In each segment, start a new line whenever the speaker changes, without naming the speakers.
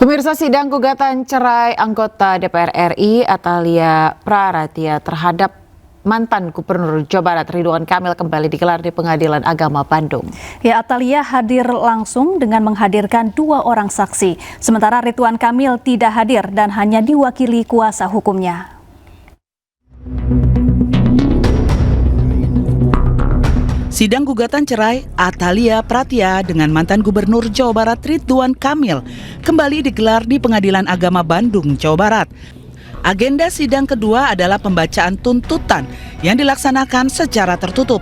Pemirsa, sidang gugatan cerai anggota DPR RI Atalia Praratia terhadap mantan Gubernur Jawa Barat Ridwan Kamil kembali digelar di Pengadilan Agama Bandung.
Ya, Atalia hadir langsung dengan menghadirkan 2 orang saksi, sementara Ridwan Kamil tidak hadir dan hanya diwakili kuasa hukumnya.
Sidang gugatan cerai Atalia Praratia dengan mantan Gubernur Jawa Barat Ridwan Kamil kembali digelar di Pengadilan Agama Bandung, Jawa Barat. Agenda sidang kedua adalah pembacaan tuntutan yang dilaksanakan secara tertutup.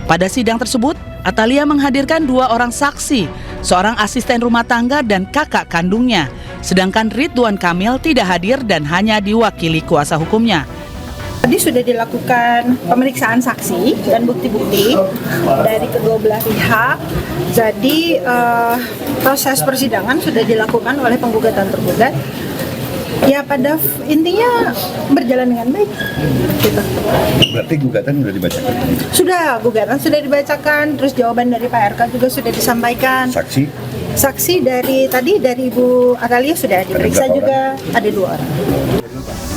Pada sidang tersebut, Atalia menghadirkan 2 orang saksi, seorang asisten rumah tangga dan kakak kandungnya. Sedangkan Ridwan Kamil tidak hadir dan hanya diwakili kuasa hukumnya.
Tadi sudah dilakukan pemeriksaan saksi dan bukti-bukti dari kedua belah pihak. Jadi proses persidangan sudah dilakukan oleh penggugat tergugat. Ya, pada intinya berjalan dengan baik. Gitu.
Berarti gugatan sudah dibacakan?
Sudah, gugatan sudah dibacakan. Terus jawaban dari Pak RK juga sudah disampaikan.
Saksi?
Saksi dari Ibu Atalia sudah diperiksa juga. Ada 2 orang.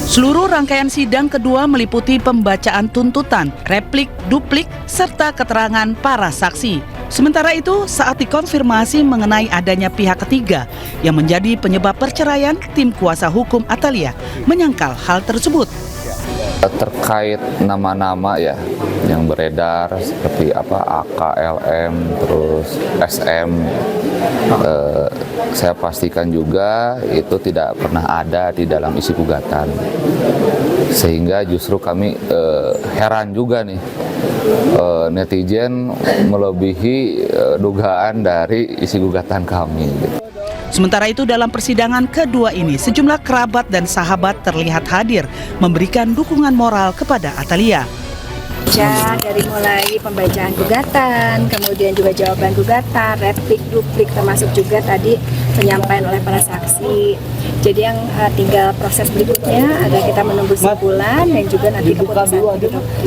Seluruh rangkaian sidang kedua meliputi pembacaan tuntutan, replik, duplik, serta keterangan para saksi. Sementara itu, saat dikonfirmasi mengenai adanya pihak ketiga yang menjadi penyebab perceraian, tim kuasa hukum Atalia menyangkal hal tersebut.
Terkait nama-nama ya yang beredar seperti AKLM terus SM, saya pastikan juga itu tidak pernah ada di dalam isi gugatan, sehingga justru kami heran juga nih, netizen melebihi dugaan dari isi gugatan kami.
Sementara itu, dalam persidangan kedua ini, sejumlah kerabat dan sahabat terlihat hadir memberikan dukungan moral kepada Atalia.
Dari mulai pembacaan gugatan, kemudian juga jawaban gugatan, replik, duplik, termasuk juga tadi penyampaian oleh para saksi. Jadi yang tinggal proses berikutnya adalah kita menunggu simpulan dan juga nanti keputusan.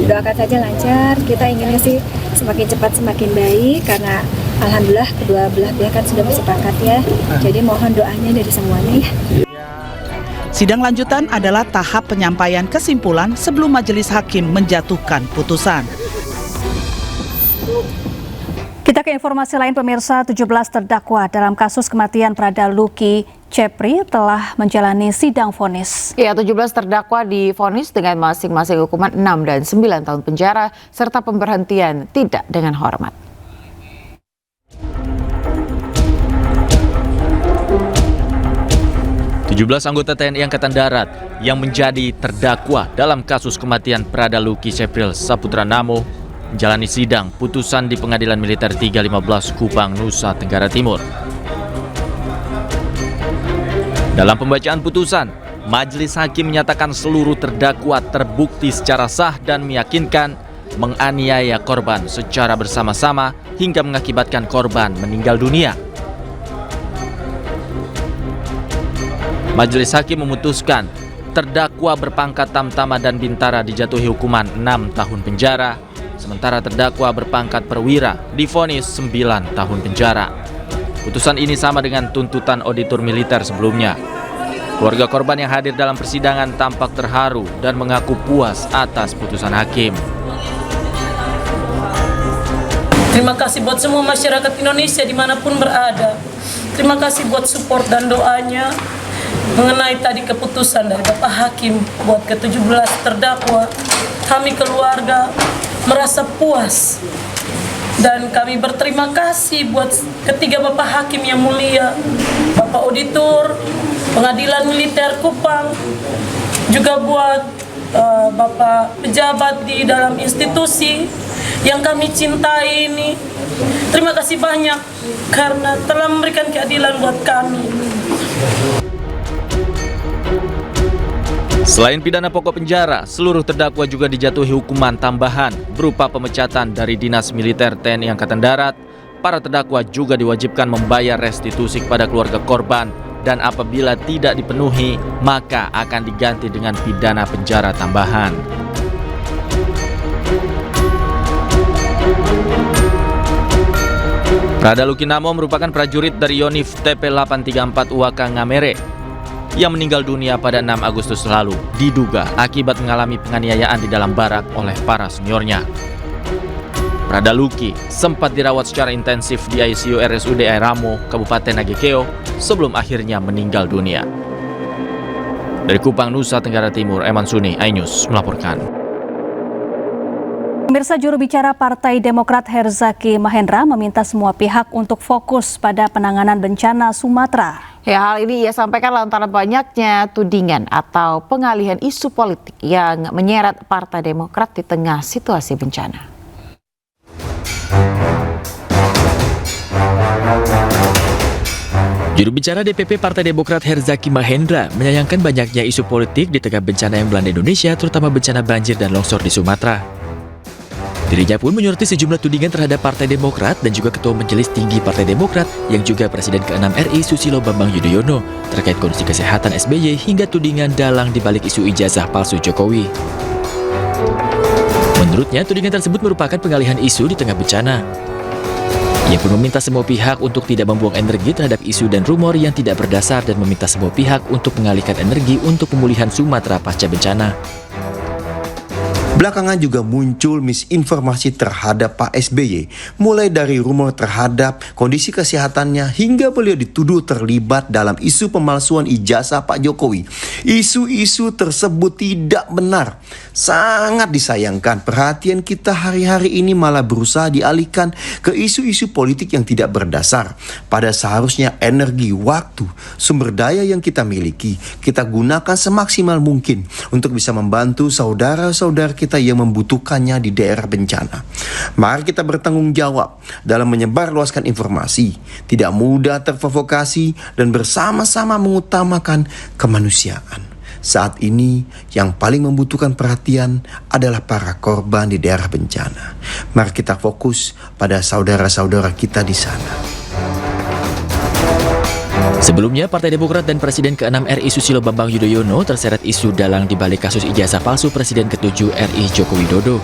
Doakan saja lancar, kita inginnya sih semakin cepat semakin baik karena alhamdulillah kedua belah pihak kan sudah bersepakat ya. Jadi mohon doanya dari semuanya ya.
Sidang lanjutan adalah tahap penyampaian kesimpulan sebelum majelis hakim menjatuhkan putusan.
Kita ke informasi lain, pemirsa. 17 terdakwa dalam kasus kematian Prada Luki Cepri telah menjalani sidang vonis.
Ya, 17 terdakwa divonis dengan masing-masing hukuman 6 dan 9 tahun penjara serta pemberhentian tidak dengan hormat.
Belas anggota TNI Angkatan Darat yang menjadi terdakwa dalam kasus kematian Prada Luki Cepri Saputra Namo menjalani sidang putusan di Pengadilan Militer 315 Kupang, Nusa Tenggara Timur. Dalam pembacaan putusan, majelis hakim menyatakan seluruh terdakwa terbukti secara sah dan meyakinkan menganiaya korban secara bersama-sama hingga mengakibatkan korban meninggal dunia. Majelis hakim memutuskan terdakwa berpangkat Tamtama dan Bintara dijatuhi hukuman 6 tahun penjara, sementara terdakwa berpangkat Perwira divonis 9 tahun penjara. Putusan ini sama dengan tuntutan auditor militer sebelumnya. Keluarga korban yang hadir dalam persidangan tampak terharu dan mengaku puas atas putusan hakim.
Terima kasih buat semua masyarakat Indonesia dimanapun berada. Terima kasih buat support dan doanya mengenai tadi keputusan dari Bapak Hakim buat ke-17 terdakwa. Kami keluarga merasa puas dan kami berterima kasih buat ketiga Bapak Hakim yang mulia, Bapak Auditor Pengadilan Militer Kupang, juga buat Bapak pejabat di dalam institusi yang kami cintai ini. Terima kasih banyak karena telah memberikan keadilan buat kami.
Selain pidana pokok penjara, seluruh terdakwa juga dijatuhi hukuman tambahan berupa pemecatan dari Dinas Militer TNI Angkatan Darat. Para terdakwa juga diwajibkan membayar restitusi kepada keluarga korban dan apabila tidak dipenuhi, maka akan diganti dengan pidana penjara tambahan. Prada Lukinamo merupakan prajurit dari Yonif TP834 Uwaka Ngamere yang meninggal dunia pada 6 Agustus lalu, diduga akibat mengalami penganiayaan di dalam barak oleh para seniornya. Prada Luki sempat dirawat secara intensif di ICU RSUD Airamo, Kabupaten Nagekeo, sebelum akhirnya meninggal dunia. Dari Kupang, Nusa Tenggara Timur, Eman Suni, iNews melaporkan.
Pemirsa, juru bicara Partai Demokrat Herzaki Mahendra meminta semua pihak untuk fokus pada penanganan bencana Sumatera.
Ya, hal ini ia sampaikan lantaran banyaknya tudingan atau pengalihan isu politik yang menyeret Partai Demokrat di tengah situasi bencana.
Juru bicara DPP Partai Demokrat Herzaki Mahendra menyayangkan banyaknya isu politik di tengah bencana yang melanda Indonesia, terutama bencana banjir dan longsor di Sumatera. Dirinya pun menyoroti sejumlah tudingan terhadap Partai Demokrat dan juga Ketua Majelis Tinggi Partai Demokrat yang juga Presiden ke-6 RI Susilo Bambang Yudhoyono terkait kondisi kesehatan SBY hingga tudingan dalang dibalik isu ijazah palsu Jokowi. Menurutnya, tudingan tersebut merupakan pengalihan isu di tengah bencana. Ia pun meminta semua pihak untuk tidak membuang energi terhadap isu dan rumor yang tidak berdasar dan meminta semua pihak untuk mengalihkan energi untuk pemulihan Sumatera pasca bencana.
Belakangan juga muncul misinformasi terhadap Pak SBY, mulai dari rumor terhadap kondisi kesehatannya hingga beliau dituduh terlibat dalam isu pemalsuan ijazah Pak Jokowi. Isu-isu tersebut tidak benar. Sangat disayangkan perhatian kita hari-hari ini malah berusaha dialihkan ke isu-isu politik yang tidak berdasar. Pada seharusnya energi, waktu, sumber daya yang kita miliki, kita gunakan semaksimal mungkin untuk bisa membantu saudara-saudara kita yang membutuhkannya di daerah bencana. Mari kita bertanggung jawab dalam menyebarluaskan informasi, tidak mudah terprovokasi dan bersama-sama mengutamakan kemanusiaan. Saat ini yang paling membutuhkan perhatian adalah para korban di daerah bencana. Mari kita fokus pada saudara-saudara kita di sana.
Sebelumnya, Partai Demokrat dan Presiden ke-6 RI Susilo Bambang Yudhoyono terseret isu dalang dibalik kasus ijazah palsu Presiden ke-7 RI Joko Widodo.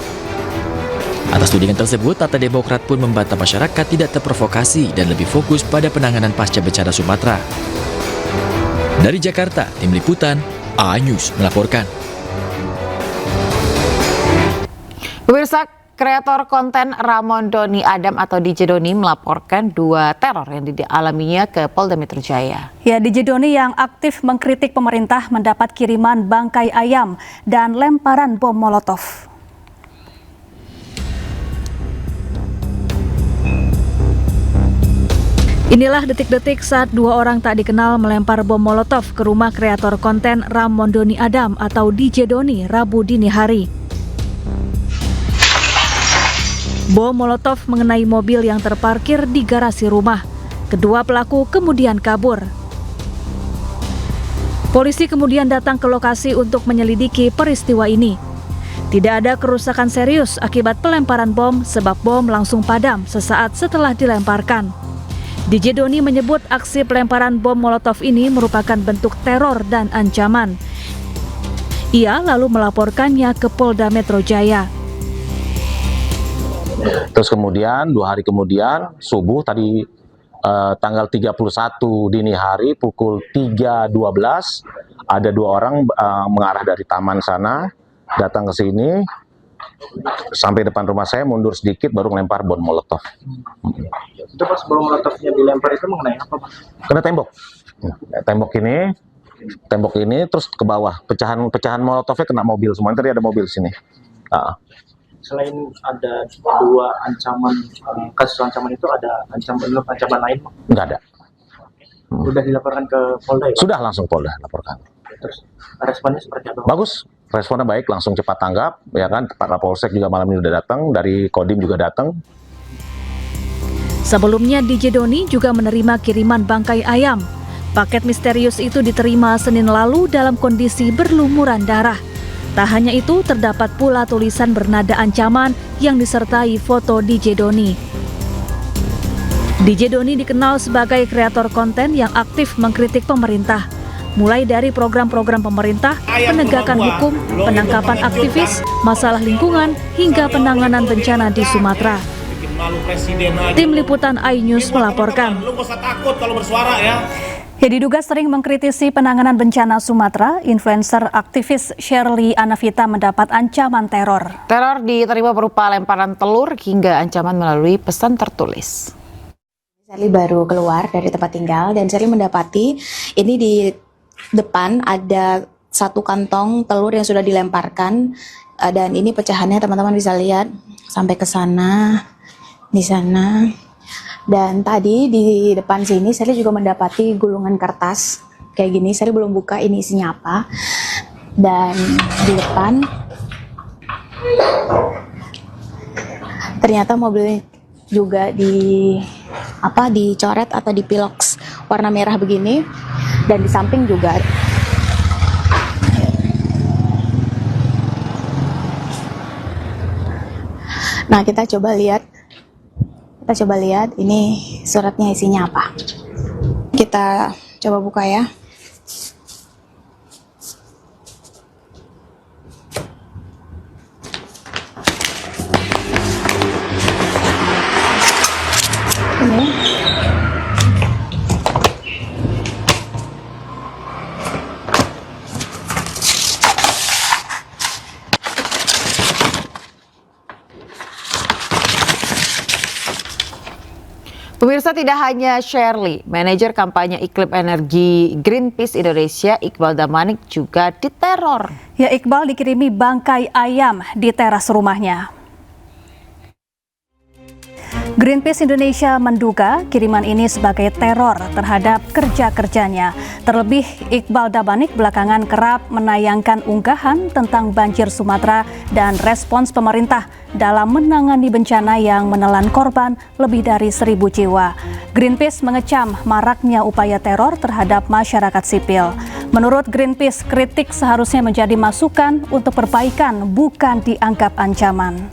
Atas tudingan tersebut, Partai Demokrat pun membantah masyarakat tidak terprovokasi dan lebih fokus pada penanganan pasca bencana Sumatera. Dari Jakarta, Tim Liputan, iNews melaporkan.
Pemirsa, kreator konten Ramon Doni Adam atau DJ Doni melaporkan 2 teror yang dialaminya ke Polda Metro Jaya.
Ya, DJ Doni yang aktif mengkritik pemerintah mendapat kiriman bangkai ayam dan lemparan bom Molotov. Inilah detik-detik saat 2 orang tak dikenal melempar bom Molotov ke rumah kreator konten Ramon Doni Adam atau DJ Doni Rabu dini hari. Bom Molotov mengenai mobil yang terparkir di garasi rumah. Kedua pelaku kemudian kabur. Polisi kemudian datang ke lokasi untuk menyelidiki peristiwa ini. Tidak ada kerusakan serius akibat pelemparan bom sebab bom langsung padam sesaat setelah dilemparkan. DJ Doni menyebut aksi pelemparan bom Molotov ini merupakan bentuk teror dan ancaman. Ia lalu melaporkannya ke Polda Metro Jaya.
Terus kemudian 2 hari kemudian subuh tadi tanggal 31 dini hari pukul 3.12 ada 2 orang mengarah dari taman sana datang ke sini sampai depan rumah saya, mundur sedikit baru melempar bom Molotov.
Itu pas bom Molotovnya dilempar itu mengenai apa, Pak?
Kena tembok. Tembok ini terus ke bawah. Pecahan Molotovnya kena mobil semua. Tadi ada mobil sini.
Selain ada 2 ancaman, kasus ancaman itu ada ancaman lain, Pak?
Nggak ada.
Sudah dilaporkan ke Polda ya, Pak?
Sudah langsung Polda laporkan.
Terus responnya seperti apa?
Bagus, responnya baik, langsung cepat tanggap, ya kan. Pak Kapolsek juga malam ini udah datang, dari Kodim juga datang.
Sebelumnya DJ Doni juga menerima kiriman bangkai ayam. Paket misterius itu diterima Senin lalu dalam kondisi berlumuran darah. Tak hanya itu, terdapat pula tulisan bernada ancaman yang disertai foto DJ Doni. DJ Doni dikenal sebagai kreator konten yang aktif mengkritik pemerintah, mulai dari program-program pemerintah, penegakan hukum, penangkapan aktivis, masalah lingkungan, hingga penanganan bencana di Sumatera. Tim Liputan iNews melaporkan.
Lu gak usah takut kalau bersuara ya.
Ya, diduga sering mengkritisi penanganan bencana Sumatera, influencer aktivis Shirley Anavita mendapat ancaman teror.
Teror diterima berupa lemparan telur hingga ancaman melalui pesan tertulis.
Shirley baru keluar dari tempat tinggal dan Shirley mendapati ini di depan ada satu kantong telur yang sudah dilemparkan dan ini pecahannya teman-teman bisa lihat sampai ke sana, di sana. Dan tadi di depan sini Shirley juga mendapati gulungan kertas kayak gini. Shirley belum buka ini isinya apa. Dan di depan ternyata mobil juga dicoret atau dipiloks warna merah begini. Dan di samping juga nah kita coba lihat ini suratnya isinya apa. Kita coba buka ya. Ini.
Pemirsa, tidak hanya Shirley, manajer kampanye iklim energi Greenpeace Indonesia, Iqbal Damanik juga diteror.
Ya, Iqbal dikirimi bangkai ayam di teras rumahnya. Greenpeace Indonesia menduga kiriman ini sebagai teror terhadap kerja-kerjanya. Terlebih, Iqbal Damanik belakangan kerap menayangkan unggahan tentang banjir Sumatera dan respons pemerintah dalam menangani bencana yang menelan korban lebih dari 1.000 jiwa. Greenpeace mengecam maraknya upaya teror terhadap masyarakat sipil. Menurut Greenpeace, kritik seharusnya menjadi masukan untuk perbaikan, bukan dianggap ancaman.